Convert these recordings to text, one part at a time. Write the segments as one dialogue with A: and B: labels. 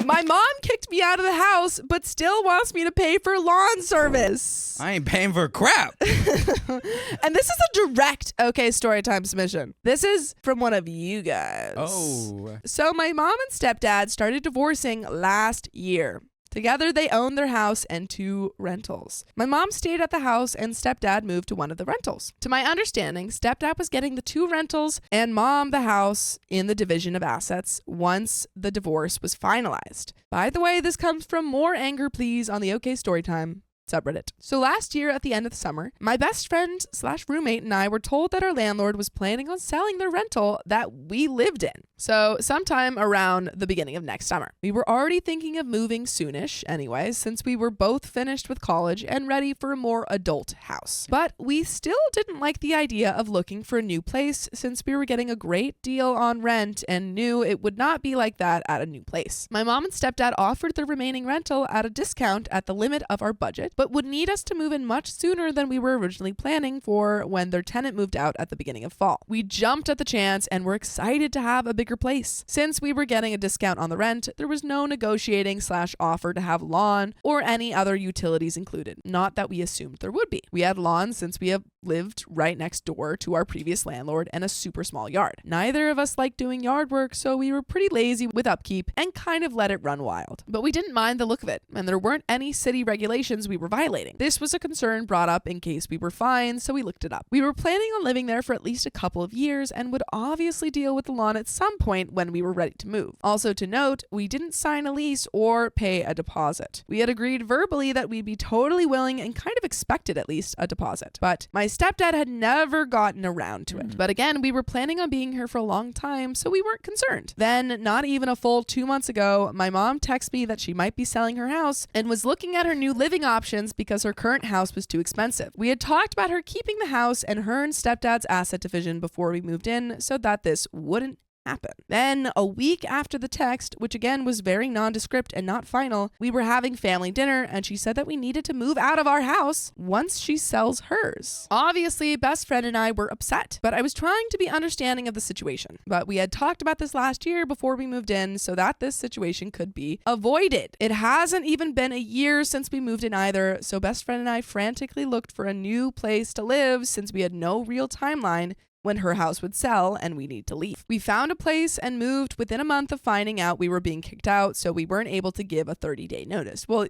A: My mom kicked me out of the house, but still wants me to pay for lawn service.
B: I ain't paying for crap.
A: And this is a direct OK Storytime submission. This is from one of you guys.
B: Oh.
A: So my mom and stepdad started divorcing last year. Together, they owned their house and 2 rentals. My mom stayed at the house and stepdad moved to one of the rentals. To my understanding, stepdad was getting the 2 rentals and mom the house in the division of assets once the divorce was finalized. By the way, this comes from more anger pleas on the OK Storytime subreddit. So last year at the end of the summer, my best friend / roommate and I were told that our landlord was planning on selling the rental that we lived in. So sometime around the beginning of next summer. We were already thinking of moving soonish anyways, since we were both finished with college and ready for a more adult house. But we still didn't like the idea of looking for a new place since we were getting a great deal on rent and knew it would not be like that at a new place. My mom and stepdad offered the remaining rental at a discount at the limit of our budget, but would need us to move in much sooner than we were originally planning for when their tenant moved out at the beginning of fall. We jumped at the chance and were excited to have a bigger place. Since we were getting a discount on the rent, there was no negotiating / offer to have lawn or any other utilities included. Not that we assumed there would be. We had lawn since we have lived right next door to our previous landlord and a super small yard. Neither of us liked doing yard work, so we were pretty lazy with upkeep and kind of let it run wild. But we didn't mind the look of it, and there weren't any city regulations we were violating. This was a concern brought up in case we were fined, so we looked it up. We were planning on living there for at least a couple of years and would obviously deal with the lawn at some point when we were ready to move. Also to note, we didn't sign a lease or pay a deposit. We had agreed verbally that we'd be totally willing and kind of expected at least a deposit. But my stepdad had never gotten around to it. But again, we were planning on being here for a long time, so we weren't concerned. Then, not even a full 2 months ago, my mom texted me that she might be selling her house and was looking at her new living options because her current house was too expensive. We had talked about her keeping the house and her and stepdad's asset division before we moved in so that this wouldn't happen. Then, a week after the text, which again was very nondescript and not final, we were having family dinner and she said that we needed to move out of our house once she sells hers. Obviously, best friend and I were upset, but I was trying to be understanding of the situation. But we had talked about this last year before we moved in so that this situation could be avoided. It hasn't even been a year since we moved in either, so best friend and I frantically looked for a new place to live since we had no real timeline when her house would sell and we need to leave. We found a place and moved within a month of finding out we were being kicked out, so we weren't able to give a 30-day notice. Well,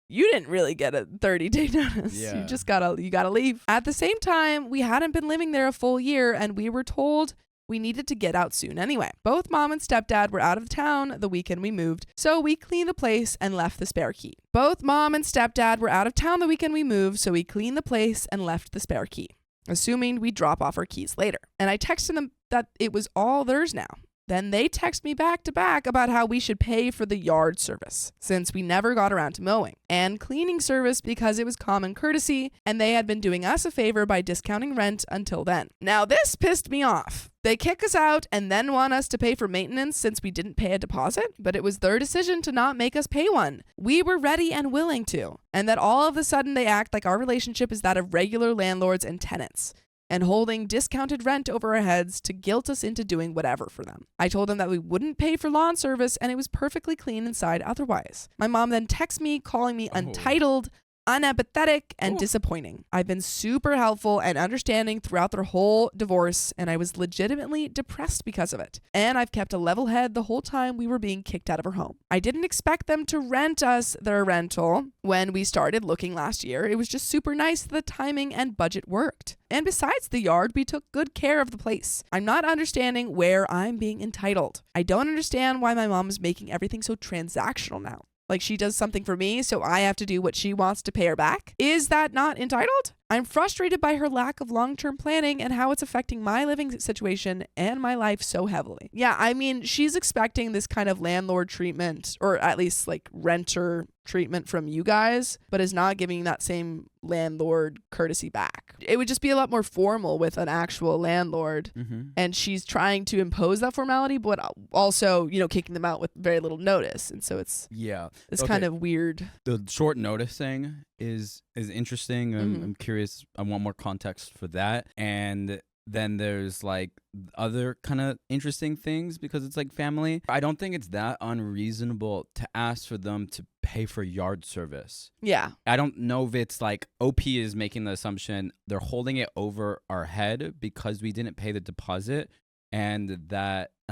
A: you didn't really get a 30-day notice.
B: Yeah.
A: You gotta leave. At the same time, we hadn't been living there a full year and we were told we needed to get out soon anyway. Both mom and stepdad were out of town the weekend we moved, so we cleaned the place and left the spare key. Both mom and stepdad were out of town the weekend we moved, so we cleaned the place and left the spare key, assuming we'd drop off our keys later. And I texted them that it was all theirs now. Then they text me back to back about how we should pay for the yard service, since we never got around to mowing, and cleaning service because it was common courtesy, and they had been doing us a favor by discounting rent until then. Now this pissed me off. They kick us out and then want us to pay for maintenance since we didn't pay a deposit, but it was their decision to not make us pay one. We were ready and willing to, and that all of a sudden they act like our relationship is that of regular landlords and tenants, and holding discounted rent over our heads to guilt us into doing whatever for them. I told them that we wouldn't pay for lawn service and it was perfectly clean inside otherwise. My mom then texts me calling me untitled, unempathetic, and disappointing. I've been super helpful and understanding throughout their whole divorce, and I was legitimately depressed because of it. And I've kept a level head the whole time we were being kicked out of our home. I didn't expect them to rent us their rental when we started looking last year. It was just super nice that the timing and budget worked. And besides the yard, we took good care of the place. I'm not understanding where I'm being entitled. I don't understand why my mom is making everything so transactional now. Like she does something for me, so I have to do what she wants to pay her back. Is that not entitled? I'm frustrated by her lack of long-term planning and how it's affecting my living situation and my life so heavily. Yeah, I mean, she's expecting this kind of landlord treatment, or at least like renter treatment from you guys, but is not giving that same landlord courtesy back. It would just be a lot more formal with an actual landlord, and she's trying to impose that formality, but also, you know, kicking them out with very little notice. And so it's kind of weird.
B: The short notice thing is interesting. I'm curious. I want more context for that. And then there's like other kind of interesting things because it's like family. I don't think it's that unreasonable to ask for them to pay for yard service.
A: Yeah.
B: I don't know if it's like OP is making the assumption they're holding it over our head because we didn't pay the deposit and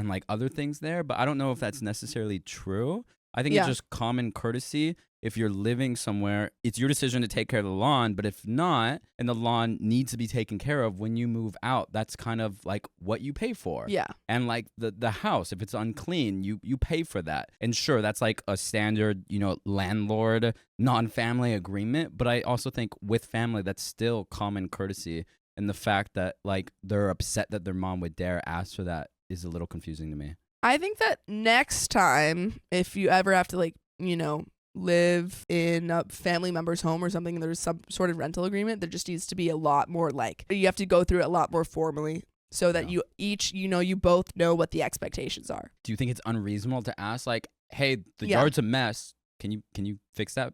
B: like other things there, but I don't know if that's necessarily true. I think it's just common courtesy. If you're living somewhere, it's your decision to take care of the lawn, but if not, and the lawn needs to be taken care of when you move out, that's kind of like what you pay for.
A: Yeah.
B: And like the house, if it's unclean, you pay for that. And sure, that's like a standard, landlord, non-family agreement, but I also think with family, that's still common courtesy. And the fact that like they're upset that their mom would dare ask for that is a little confusing to me.
A: I think that next time, if you ever have to live in a family member's home or something, there's some sort of rental agreement, there just needs to be a lot more you have to go through it a lot more formally so that you each, you both know what the expectations are.
B: Do you think it's unreasonable to ask like, hey, the yard's a mess. Can you fix that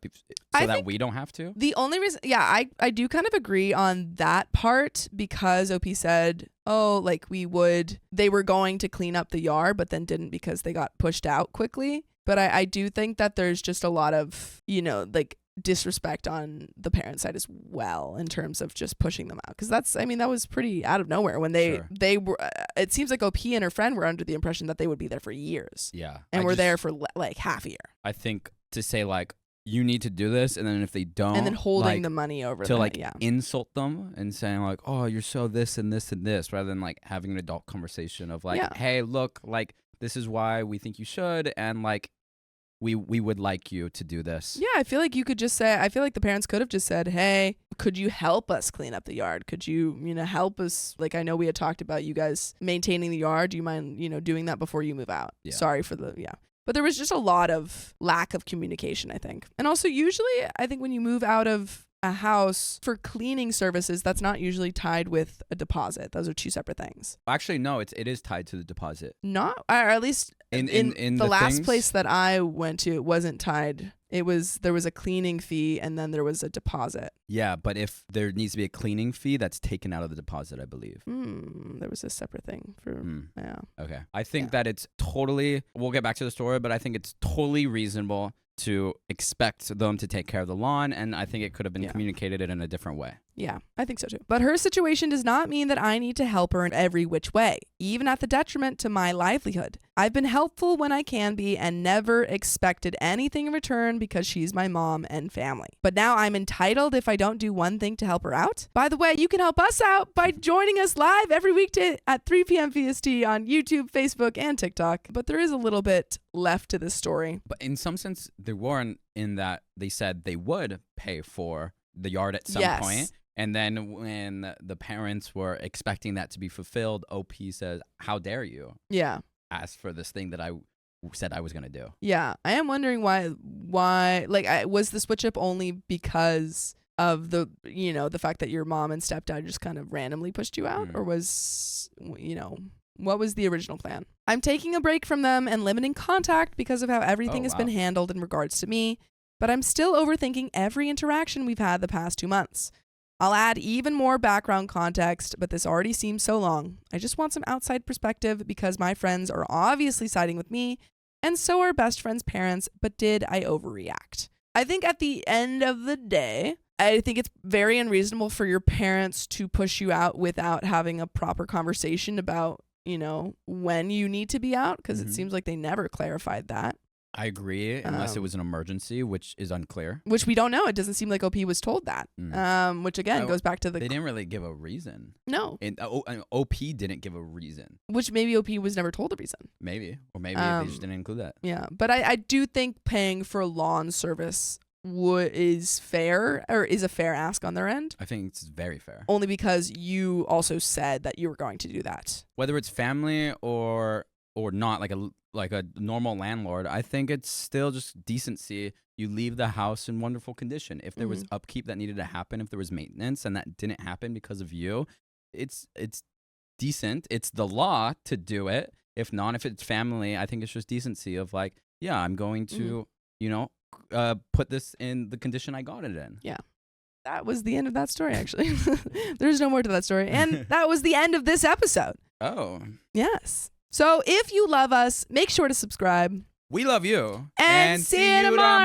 B: so that we don't have to?
A: The only reason, I do kind of agree on that part because OP said, they were going to clean up the yard, but then didn't because they got pushed out quickly. But I do think that there's just a lot of, disrespect on the parent side as well in terms of just pushing them out. Because that was pretty out of nowhere when they were, it seems like OP and her friend were under the impression that they would be there for years.
B: Yeah.
A: And were there for half a year.
B: I think to say like, you need to do this, and then if they don't,
A: and then holding the money over
B: to insult them and saying like, oh, you're so this and this and this, rather than like having an adult conversation of like, hey, look, like this is why we think you should, and like we would like you to do this.
A: Yeah, I feel like you could just say, I feel like the parents could have just said, hey, could you help us clean up the yard? Could you, help us? Like, I know we had talked about you guys maintaining the yard. Do you mind, doing that before you move out?
B: Yeah.
A: Sorry for But there was just a lot of lack of communication, I think. And also usually, I think when you move out of a house for cleaning services, that's not usually tied with a deposit. Those are two separate things.
B: Actually, no, it is tied to the deposit.
A: Not, or at least in the last place that I went to, it wasn't tied. There was a cleaning fee and then there was a deposit.
B: Yeah, but if there needs to be a cleaning fee, that's taken out of the deposit, I believe.
A: There was a separate thing for, yeah.
B: Okay. I think that it's totally, we'll get back to the story, but I think it's totally reasonable to expect them to take care of the lawn, and I think it could have been communicated in a different way.
A: Yeah, I think so too. But her situation does not mean that I need to help her in every which way, even at the detriment to my livelihood. I've been helpful when I can be and never expected anything in return because she's my mom and family. But now I'm entitled if I don't do one thing to help her out? By the way, you can help us out by joining us live every weekday at 3 p.m. PST on YouTube, Facebook, and TikTok. But there is a little bit left to this story.
B: But in some sense, there weren't, in that they said they would pay for the yard at some point. And then when the parents were expecting that to be fulfilled, OP says, how dare you?
A: Yeah.
B: Ask for this thing that I said I was going to do.
A: Yeah. I am wondering why was the switch up only because of the fact that your mom and stepdad just kind of randomly pushed you out? Or was, what was the original plan? I'm taking a break from them and limiting contact because of how everything has been handled in regards to me, but I'm still overthinking every interaction we've had the past 2 months. I'll add even more background context, but this already seems so long. I just want some outside perspective because my friends are obviously siding with me, and so are best friend's parents, but did I overreact? I think at the end of the day, I think it's very unreasonable for your parents to push you out without having a proper conversation about, when you need to be out, because it seems like they never clarified that.
B: I agree, unless it was an emergency, which is unclear.
A: Which we don't know. It doesn't seem like OP was told that. Which again goes back to
B: they didn't really give a reason.
A: No.
B: And OP didn't give a reason.
A: Which maybe OP was never told a reason.
B: Maybe. Or maybe they just didn't include that.
A: Yeah. But I do think paying for lawn service is fair, or is a fair ask on their end.
B: I think it's very fair.
A: Only because you also said that you were going to do that.
B: Whether it's family or not, like a normal landlord, I think it's still just decency. You leave the house in wonderful condition. If there was upkeep that needed to happen, if there was maintenance and that didn't happen because of you, it's decent. It's the law to do it. If not, if it's family, I think it's just decency of like, yeah, I'm going to, put this in the condition I got it in.
A: Yeah. that was the end of that story, actually. There's no more to that story. And that was the end of this episode.
B: Oh.
A: Yes. So if you love us, make sure to subscribe.
B: We love you.
A: And see you tomorrow.